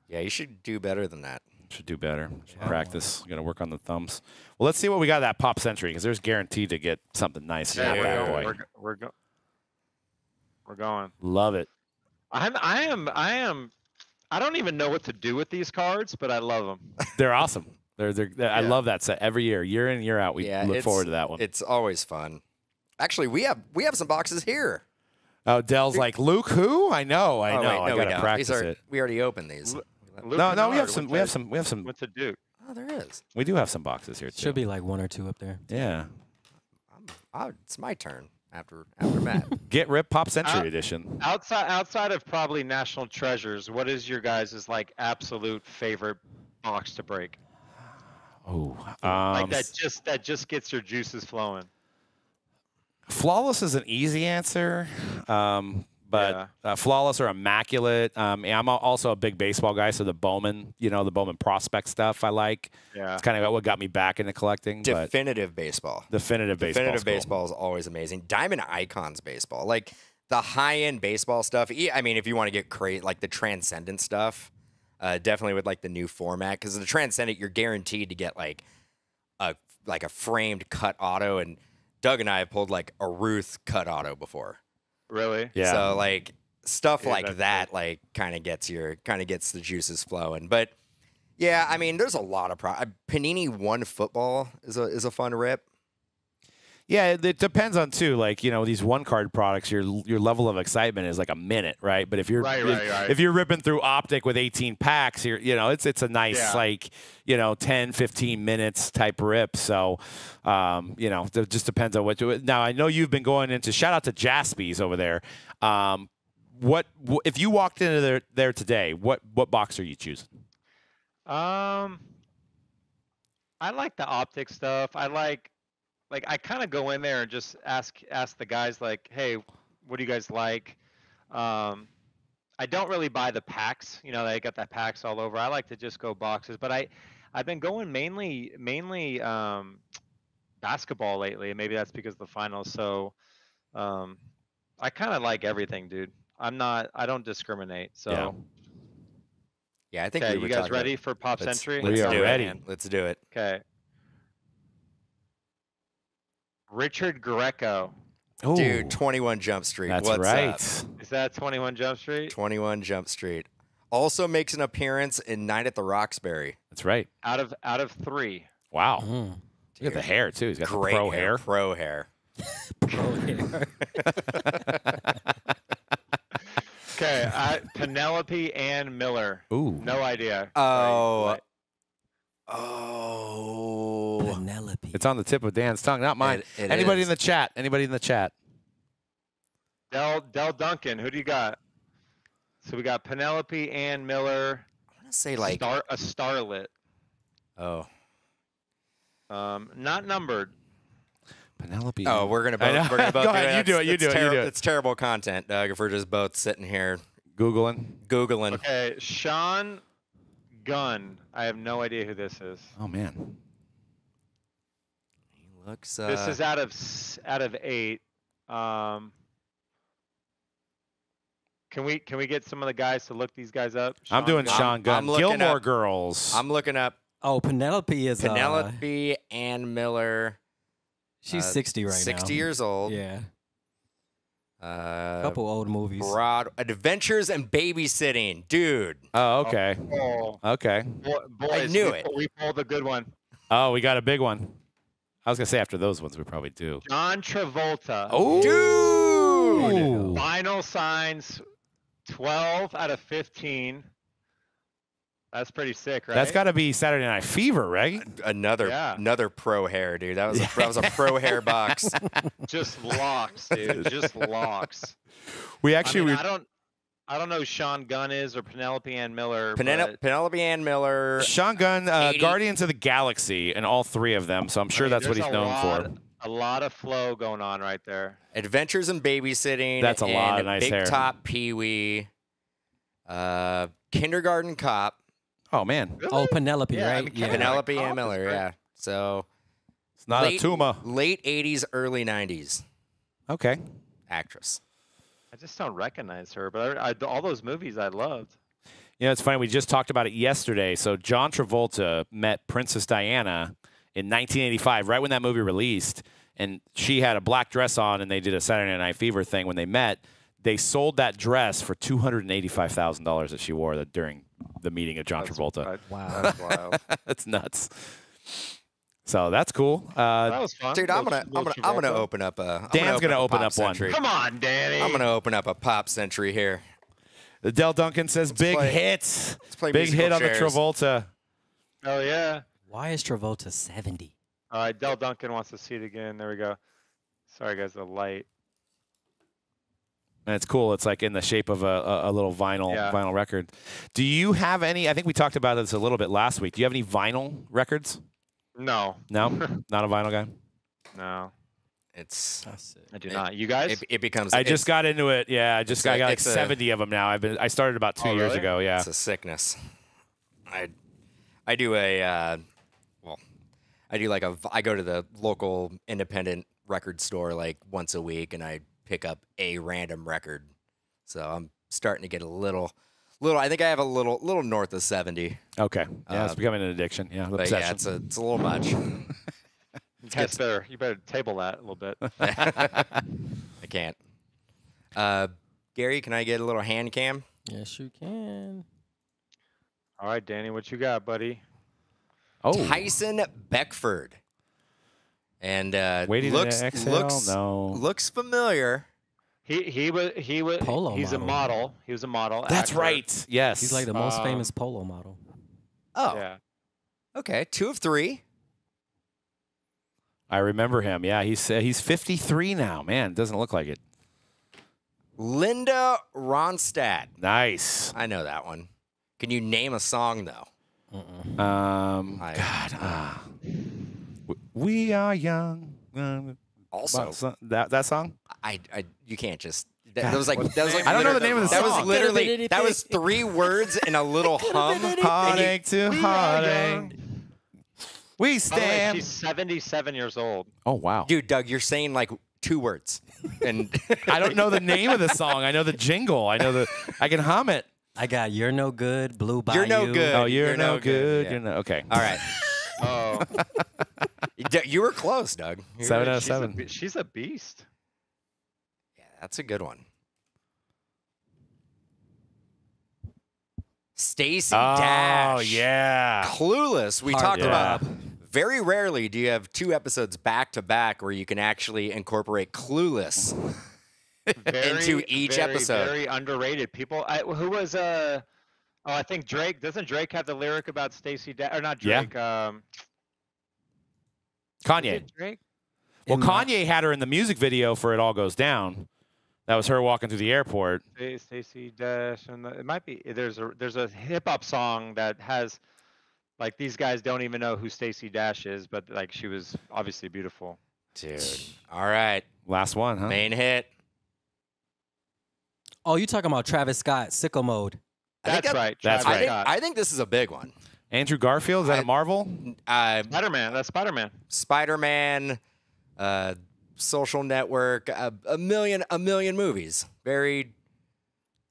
Yeah, you should do better than that. Should do better. Should practice. Got to work on the thumbs. Well, let's see what we got at that Pop Century, because there's guaranteed to get something nice. Yeah, in that bad boy. we're going. Love it. I don't even know what to do with these cards, but I love them. They're awesome. I love that set every year in, year out. We look it's- forward to that one. It's always fun. Actually, we have some boxes here. Oh, Dell's like, Luke who? I know. Oh, wait, no, I we got to don't. practice it. We already opened these. Luke No, we Kennard, have some. We have some. What's a Duke? Oh, there is. We do have some boxes here too. Should be like 1 or 2 up there. Yeah. It's my turn after Matt. Get Rip Pop Century Edition. Outside of probably National Treasures, what is your guys' like absolute favorite box to break? Oh, Like that just gets your juices flowing. Flawless is an easy answer, but Flawless or Immaculate. I'm also a big baseball guy, so the Bowman, the Bowman prospect stuff I like. Yeah. It's kind of what got me back into collecting. but Definitive baseball. Definitive baseball. Definitive baseball is always amazing. Diamond Icons baseball, like the high-end baseball stuff. I mean, if you want to get crazy, like the Transcendent stuff, definitely with like the new format, because the Transcendent you're guaranteed to get like a framed cut auto, and Doug and I have pulled like a Ruth cut auto before. Really? Yeah. So like stuff Yeah, like that's that, like kind of gets the juices flowing. But yeah, I mean, there's a lot of Panini One Football is a fun rip. Yeah, it depends on too. Like these one card products, your level of excitement is like a minute, right? But if you're Right. if you're ripping through Optic with 18 packs, it's a nice 10, 15 minutes type rip. So it just depends on what. Now I know you've been going into. Shout out to Jaspy's over there. What if you walked into there today? What box are you choosing? I like the Optic stuff. I like I kind of go in there and just ask the guys like, hey, what do you guys like? I don't really buy the packs. They got the packs all over. I like to just go boxes, but I've been going mainly basketball lately. Maybe that's because of the finals. So I kind of like everything, dude. I don't discriminate. So yeah, I think okay, we were you guys talking ready for Pop Century? We are ready. Let's do it. Okay. Richard Greco. Ooh, Dude, 21 Jump Street. That's What's right. up? Is that 21 Jump Street? 21 Jump Street. Also makes an appearance in Night at the Roxbury. That's right. Out of 3. Wow. Mm. Look at the hair too. He's got the Great pro hair. Pro hair. Pro hair. Okay, Penelope Ann Miller. Ooh. No idea. Oh. Sorry, Oh. Penelope. It's on the tip of Dan's tongue, not mine. It Anybody is. in the chat? Anybody in the chat? Del Duncan. Who do you got? So we got Penelope Ann Miller. I want to say like. a starlet. Oh. Not numbered. Penelope. Oh, we're gonna I know. both. We're gonna both Go do ahead. it. You do it. You do it. You do it. It's terrible content, Doug. If we're just both sitting here Googling. googling. Okay, Sean Gunn. I have no idea who this is. Oh man. He looks. This is out of 8. Can we get some of the guys to look these guys up? I'm doing Gunn? Sean Gunn. I'm looking Gilmore up- Girls. I'm looking up Oh, Penelope is Penelope Ann Miller. she's 60 right now. 60 years old. Yeah. A Couple old movies. Broad Adventures and Babysitting, dude. Oh, okay. Oh, Okay. boys, knew we, it. We pulled a good one. Oh, we got a big one. I was gonna say after those ones we probably do. John Travolta. Oh, Dude! Vinyl signs, 12 out of 15. That's pretty sick, right? That's got to be Saturday Night Fever, right? Another pro hair, dude. That was a pro hair box. just locks, dude. Just locks. We actually I don't know who Sean Gunn is or Penelope Ann Miller. Penelope Ann Miller. Sean Gunn, 80. Guardians of the Galaxy, and all 3 of them. So I'm sure that's what he's known for. A lot of flow going on right there. Adventures in Babysitting. That's a lot of nice Big hair. Top Pee Wee. Kindergarten Cop. Oh man, Oh, Penelope, Yeah, I right? mean, Yeah. Penelope Cop Ann is Miller, great. yeah. So it's not late, a tumor. Late 80s, early 90s Okay. actress. I just don't recognize her, but all those movies I loved. You know, it's funny. We just talked about it yesterday. So John Travolta met Princess Diana in 1985, right when that movie released, and she had a black dress on, and they did a Saturday Night Fever thing when they met. They sold that dress for $285,000 that she wore during the meeting of John Travolta. Wow. That's wild. That's nuts. So that's cool. That was fun. Dude, I'm Little gonna Travolta. open up a. Dan's gonna open Pop up one. Century. Come on, Danny. I'm gonna open up a Pop Century here. Del Duncan says big play- hits. play Big hit musical on the chairs. Travolta. Oh yeah. Why is Travolta 70? All right, Del Duncan wants to see it again. There we go. Sorry, guys, the light. And it's cool. It's like in the shape of a little vinyl record. Do you have any? I think we talked about this a little bit last week. Do you have any vinyl records? No. No, not a vinyl guy. No, It's. That's it. I do not. You guys? It becomes. I just got into it. Yeah, I got like it's a- 70 of them now. I started about 2 Oh, years really? ago. Yeah. It's a sickness. I do a. I go to the local independent record store like once a week, and I pick up a random record. So I'm starting to get a little. I think I have a little north of 70. Okay. Yeah, it's becoming an addiction. Yeah, But obsession. yeah, it's a little much. You guys you better table that a little bit. I can't. Gary, can I get a little hand cam? Yes, you can. All right, Danny, what you got, buddy? Oh, Tyson Beckford. And Waiting to looks exhale? No. looks familiar. He was Polo he's model. a model. He was a model. That's actor. right. Yes. He's like the most famous polo model. Oh, Yeah. okay. 2 of 3. I remember him. Yeah, he's 53 now. Man, doesn't look like it. Linda Ronstadt. Nice. I know that one. Can you name a song though? We are young. Also, that song. you can't just. That was like I don't know the name of the That song. was literally 3 words and a little hum. Heartache to heartache. We By the way, stand. she's 77 years old. Oh wow, Dude, Doug, you're saying like 2 words, and I don't know the name of the song. I know the jingle. I can hum it. I got You're No Good, Blue Bayou. You're No Good. Oh, you're no good. Yeah. You're no okay. All right. Oh, You were close, Doug. 7 out of 7. She's a beast. Yeah, that's a good one. Stacey Dash. Oh yeah. Clueless. We Hard talked job. about very rarely do you have 2 episodes back to back where you can actually incorporate Clueless into each episode. Very underrated. People. Who was I think Drake. Doesn't Drake have the lyric about Stacey Dash? Or not Yeah. Drake? Is Kanye. it Drake? Well, In my- Kanye had her in the music video for "It All Goes Down." That was her walking through the airport. Stacey Dash, and it might be. There's a hip hop song that has, like, these guys don't even know who Stacey Dash is, but like she was obviously beautiful. Dude. All right. Last one, huh? Main hit. Oh, you talking about Travis Scott, Sicko Mode. I think That's right. that's Travis right. Scott. I think this is a big one. Andrew Garfield. Is that a Marvel? Spider-Man. That's Spider-Man. Spider-Man, Social Network, a million movies. Very,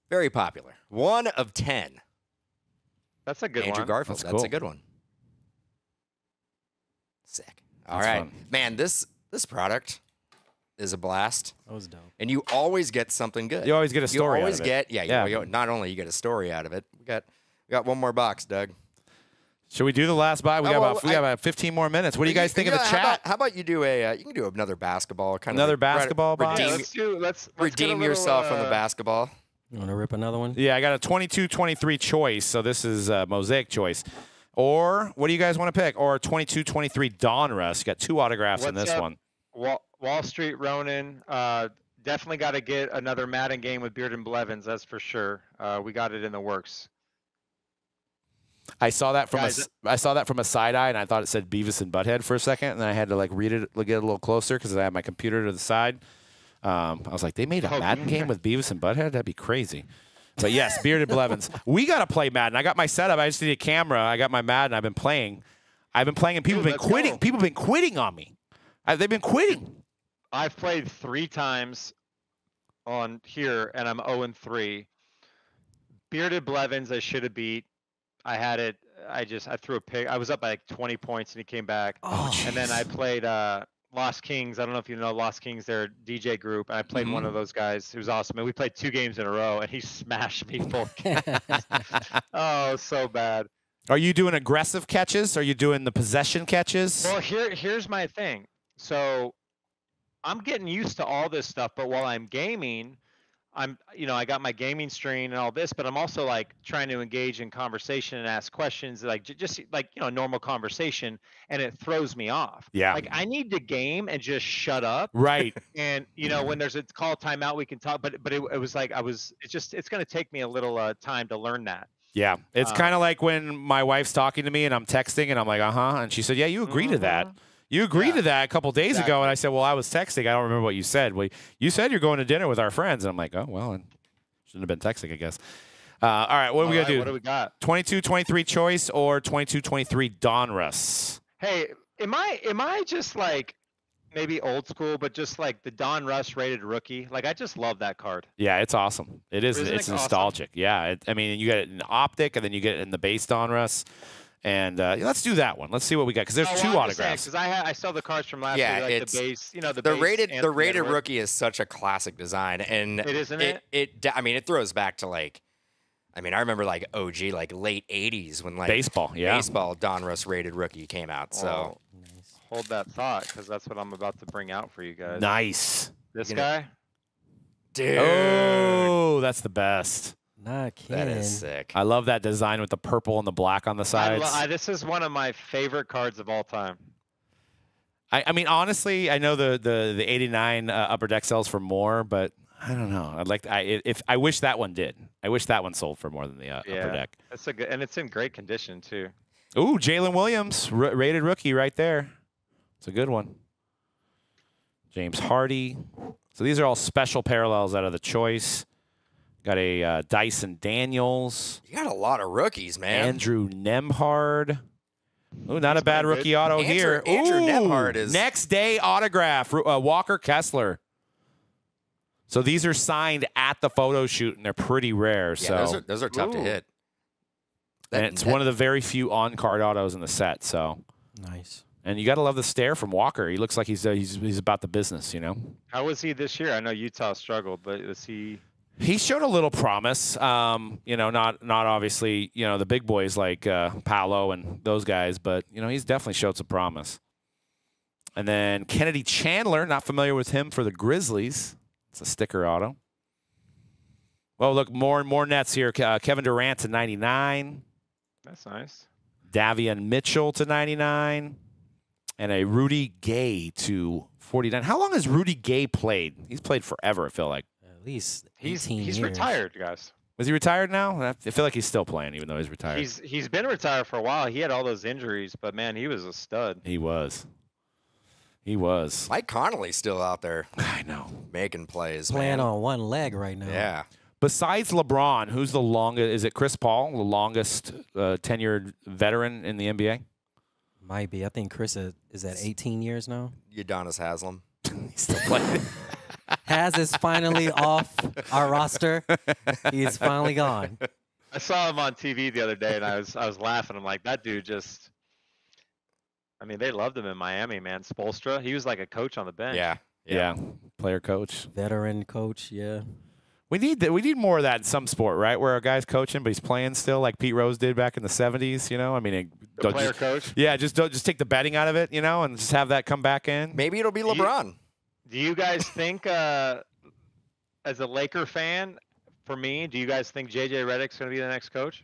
very popular. 1 of 10. That's a good Andrew one. Garfield. That's That's cool. a good one. Sick. All That's right, fun. man. This product is a blast, That was dope. and you always get something good. You always get a story. You always out of it. get Yeah. not only you get a story out of it. We got one more box, Doug. Should we do the last buy? We got about 15 more minutes. What do you guys think of the chat? How about you do you can do another basketball kind Another of basketball box? Yeah, redeem, let's get a redeem little, yourself on the basketball. You want to rip another one? Yeah, I got a 22-23 choice, so this is a mosaic choice. Or what do you guys want to pick? Or 22-23 Donruss. You got 2 autographs in What's this up? one. Wall Street Ronin. Definitely got to get another Madden game with Beard and Blevins. That's for sure. We got it in the works. I saw that from Guys, a side eye, and I thought it said Beavis and Butthead for a second, and then I had to read it, get a little closer because I had my computer to the side. I was like, they made a Oh, Madden yeah. game with Beavis and Butthead? That'd be crazy. But yes, Bearded Blevins. We got to play Madden. I got my setup. I just need a camera. I got my Madden. I've been playing, and people Dude, have been let's quitting. go. People have been quitting on me. They've been quitting. I've played 3 times on here, and I'm 0-3. Bearded Blevins, I should have beat. I had it. I threw a pick. I was up by like 20 points, and he came back. Oh, And then I played Lost Kings. I don't know if you know Lost Kings. They're a DJ group. And I played one of those guys. It was awesome. And we played 2 games in a row, and he smashed me both games. Oh, so bad. Are you doing aggressive catches? Are you doing the possession catches? Well, here's my thing. So I'm getting used to all this stuff, but while I'm gaming, I got my gaming screen and all this, but I'm also like trying to engage in conversation and ask questions, like just like normal conversation, and it throws me off. Yeah. Like I need to game and just shut up. Right. And when there's a call timeout, we can talk. But it was like it's going to take me a little time to learn that. Yeah. It's kind of like when my wife's talking to me and I'm texting and I'm like, and she said, yeah, you agree to that. You agreed to that a couple days ago, and I said, well, I was texting. I don't remember what you said. Well, you said you're going to dinner with our friends, and I'm like, oh, well, I shouldn't have been texting, I guess. All right, what are we going to do? What do we got? 22-23 choice or 22-23 Donruss? Hey, am I just like maybe old school, but just like the Don Russ rated rookie? Like I just love that card. Yeah, it's awesome. It is. Isn't it It's awesome? nostalgic. Yeah. I mean, you get it in optic, and then you get it in the base Donruss. And let's do that one. Let's see what we got because there's 2 autographs. Because I saw the cards from last Yeah, year, like it's- the base, the The base rated and rated the rookie is such a classic design, and It is, isn't it? It throws back to I remember like OG like late '80s when like Baseball, yeah. baseball Donruss rated rookie came out. So Oh, hold that thought because that's what I'm about to bring out for you guys. Nice. This You know- guy. Dude. Oh, that's the best. Not Ken. That is sick. I love that design with the purple and the black on the sides. This is one of my favorite cards of all time. I mean, honestly, I know the 89 Upper Deck sells for more, but I don't know. I wish that one did. I wish that one sold for more than the Upper Deck. That's a good, and it's in great condition too. Ooh, Jalen Williams, rated rookie right there. It's a good one. James Hardy. So these are all special parallels out of the choice. Got a Dyson Daniels. You got a lot of rookies, man. Andrew Nemhard. Ooh, not a bad rookie auto here. Andrew Ooh, Nemhard is next day autograph. Walker Kessler. So these are signed at the photo shoot, and they're pretty rare. Yeah, so those are tough to hit. And it's one of the very few on-card autos in the set. So Nice. And you got to love the stare from Walker. He looks like he's about the business, you know. How was he this year? I know Utah struggled, but was he? He showed a little promise. You know, not obviously, you know, the big boys like Paolo and those guys, but you know, he's definitely showed some promise. And then Kennedy Chandler, not familiar with him for the Grizzlies. It's a sticker auto. Well, look, more and more Nets here. Kevin Durant to 99. That's nice. Davion Mitchell to 99. And a Rudy Gay to 49. How long has Rudy Gay played? He's played forever, I feel like. At least He's 18 years. retired, guys. Was he retired now? I feel like he's still playing, even though he's retired. He's been retired for a while. He had all those injuries, but man, he was a stud. He was. He was. Mike Connolly's still out there I know. making plays. Playing man. on one leg right now. Yeah. Besides LeBron, who's the longest? Is it Chris Paul, the longest tenured veteran in the NBA? Might be. I think Chris is at 18 years now. Udonis Haslam. He's still playing. Has is finally off our roster. He's finally gone. I saw him on TV the other day, and I was laughing. I'm like, that dude just. I mean, they loved him in Miami, man. Spoelstra, he was like a coach on the bench. Yeah. Player coach. Veteran coach, yeah. We need more of that in some sport, right? Where a guy's coaching, but he's playing still, like Pete Rose did back in the '70s. You know, I mean, The player coach. Yeah, don't take the betting out of it, you know, and just have that come back in. Maybe it'll be LeBron. Do you guys think, as a Laker fan, for me, do you guys think JJ Redick's going to be the next coach?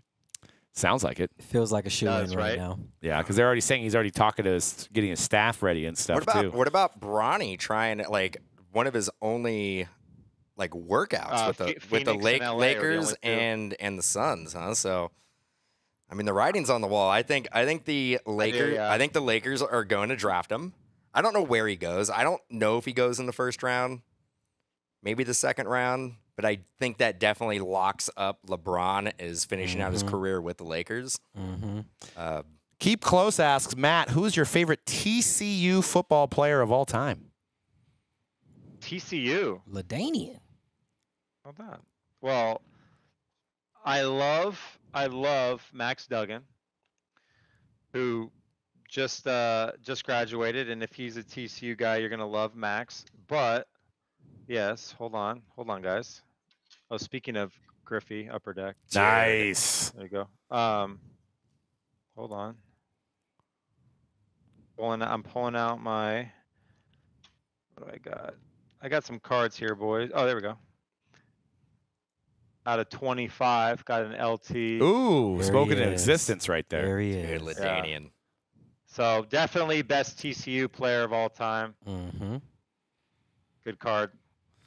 Sounds like it. It feels like a shoe-in Does, right right? now. Yeah, because they're already saying he's already talking to getting his staff ready and stuff too. What about Bronny trying like one of his only like workouts with the Phoenix and LA are the Lakers only two. and the Suns, huh? So I mean the writing's on the wall. I think the Lakers yeah. I think the Lakers are going to draft him. I don't know where he goes. I don't know if he goes in the first round, maybe the second round, but I think that definitely locks up LeBron is finishing out his career with the Lakers. Mm-hmm. Keep Close asks, Matt, who's your favorite TCU football player of all time? TCU. LaDainian. Hold on. Well, I love Max Duggan, who just graduated, and if he's a TCU guy, you're gonna love Max. But yes, hold on, guys. Oh, speaking of Griffey, Upper Deck. Nice. There you go. Hold on. I'm pulling out my. What do I got? I got some cards here, boys. Oh, there we go. Out of 25, got an LT. Ooh, There spoken he in is. existence right there. There he Dude, is. LaDainian. So definitely best TCU player of all time. Mm-hmm. Good card.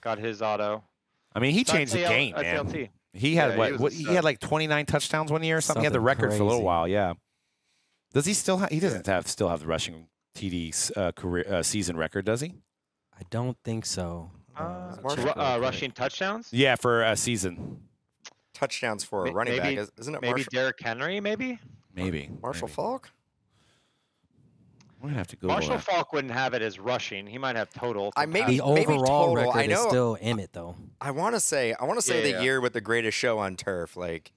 Got his auto. I mean, he changed the game, That's man. LT. He had Yeah, he was a he stud. had like 29 touchdowns one year or something. He had the Something record for a little crazy. while. Yeah. Does he still have? He doesn't still have the rushing TD career season record, does he? I don't think so. Rushing touchdowns? Yeah, for a season. Touchdowns for a Ma- running maybe- back. Isn't it Maybe Marshall, Derrick Henry, maybe? Maybe. Marshall maybe. Falk? We're gonna have to Google Marshall that. Falk wouldn't have it as rushing. He might have total. I for maybe- The passing. overall total. I record is know- still Emmett, though. I want to say Yeah, the yeah. year with the greatest show on turf. Like,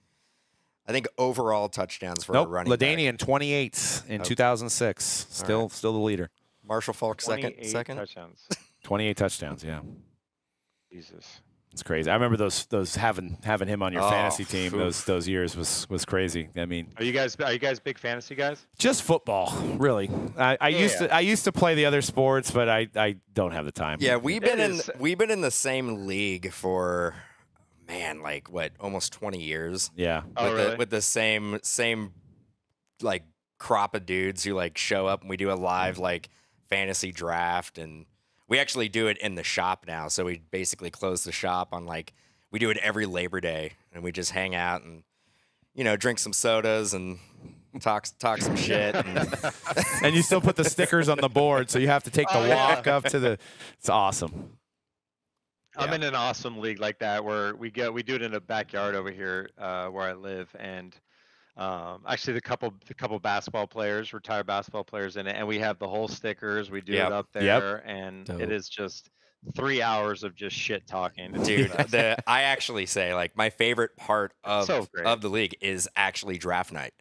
I think overall touchdowns for a Nope. running back. LaDainian 28 in Okay. 2006. Still the leader. Marshall Falk 28 second. touchdowns. 28 touchdowns. Yeah. Jesus. It's crazy. I remember those having him on your fantasy team. Those years was crazy. I mean, are you guys big fantasy guys? Just football, really. I used to play the other sports, but I don't have the time. Yeah, we've been in the same league for like what, almost 20 years. Yeah. With the same like crop of dudes who like show up, and we do a live like fantasy draft, and we actually do it in the shop now. So we basically close the shop on we do it every Labor Day, and we just hang out and, drink some sodas and talk some shit. And you still put the stickers on the board, so you have to take the walk up to it's awesome. I'm in an awesome league like that where we do it in a backyard over here where I live, and actually the couple basketball players, retired basketball players in it, and we have the whole stickers. We do it up there, and Dope. It is just 3 hours of just shit talking. Dude, I actually say my favorite part of the league is actually draft night.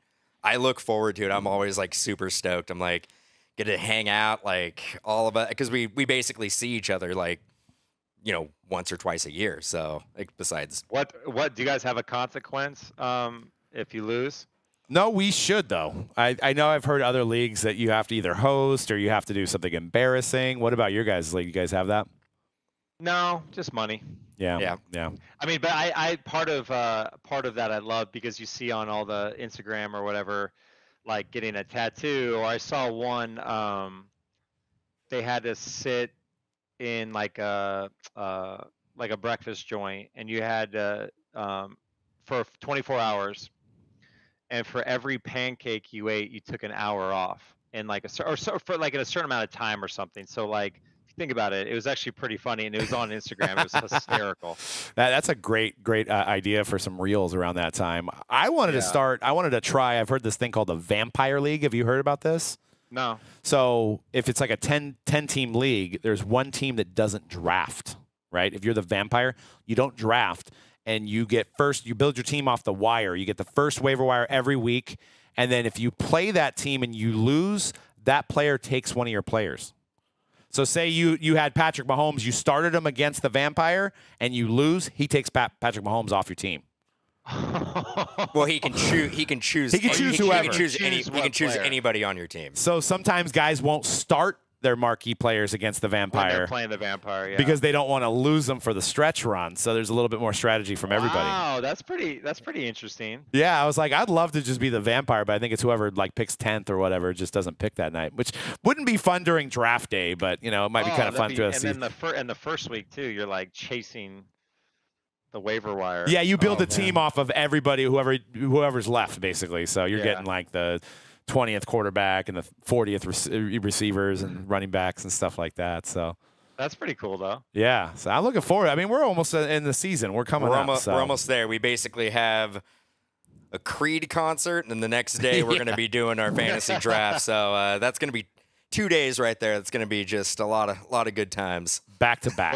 I look forward to it. I'm always super stoked. I'm get to hang out all of it, because we basically see each other once or twice a year. So besides what do you guys have a consequence if you lose? No, we should though. I know I've heard other leagues that you have to either host or you have to do something embarrassing. What about your guys' league? You guys have that? No, just money. Yeah. I mean, but I part of that I love, because you see on all the Instagram or whatever, like getting a tattoo, or I saw one they had to sit in like a breakfast joint, and you had to for 24 hours, and for every pancake you ate, you took an hour off, and for in a certain amount of time or something. So if you think about it, it was actually pretty funny, and it was on Instagram. It was hysterical. That's a great idea for some reels around that time. I wanted to try. I've heard this thing called the Vampire League. Have you heard about this? No. So if it's like a 10 team league, there's one team that doesn't draft, right? If you're the vampire, you don't draft, and you build your team off the wire. You get the first waiver wire every week, and then if you play that team and you lose, that player takes one of your players. So say you had Patrick Mahomes, you started him against the vampire, and you lose, he takes Patrick Mahomes off your team. Well, he can choose. He can choose whoever. He can choose anybody on your team. So sometimes guys won't start their marquee players against the vampire. When they're playing the vampire, yeah. Because they don't want to lose them for the stretch run. So there's a little bit more strategy from everybody. Wow, that's pretty interesting. Yeah, I was like, I'd love to just be the vampire, but I think it's whoever picks 10th or whatever just doesn't pick that night, which wouldn't be fun during draft day, but it might be kind of fun to see. And then the first week too, you're chasing the waiver wire. Yeah, you build a team off of everybody, whoever's left, basically. So you're getting the 20th quarterback and the 40th receivers and running backs and stuff like that. So that's pretty cool, though. Yeah, so I'm looking forward. I mean, we're almost in the season. We're coming up. We're almost there. We basically have a Creed concert, and the next day we're going to be doing our fantasy draft. So that's going to be 2 days right there. That's going to be just a lot of good times back to back.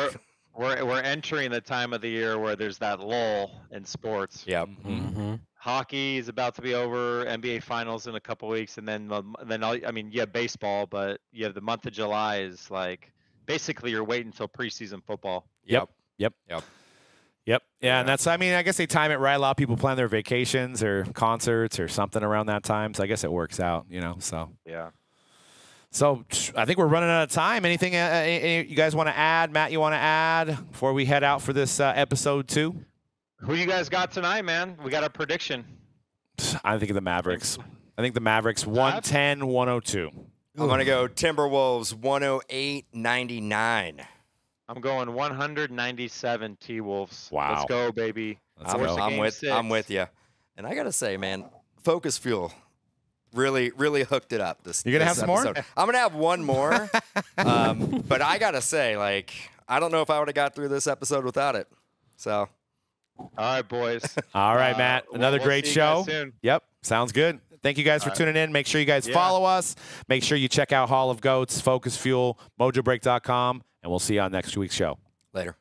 We're entering the time of the year where there's that lull in sports. Yep. Mm-hmm. Hockey is about to be over. NBA Finals in a couple weeks, and then you have baseball, but you have the month of July is basically you're waiting until preseason football. Yep. Yeah, and that's. I mean, I guess they time it right. A lot of people plan their vacations or concerts or something around that time, so I guess it works out. So yeah. So I think we're running out of time. Anything you guys want to add? Matt, you want to add before we head out for this episode 2? Who you guys got tonight, man? We got a prediction. I think of the Mavericks. I think the Mavericks 110-102. I'm going to go Timberwolves 108-99. I'm going 197 T-Wolves. Wow. Let's go, baby. I'm with you. And I got to say, man, Focus Fuel really hooked it up. You're going to have some more? I'm going to have one more. But I got to say, I don't know if I would have got through this episode without it. So. All right, boys. All right, Matt. Another great show. Soon. Yep. Sounds good. Thank you guys for tuning in. Make sure you guys follow us. Make sure you check out Hall of Goats, Focus Fuel, Mojobreak.com, and we'll see you on next week's show. Later.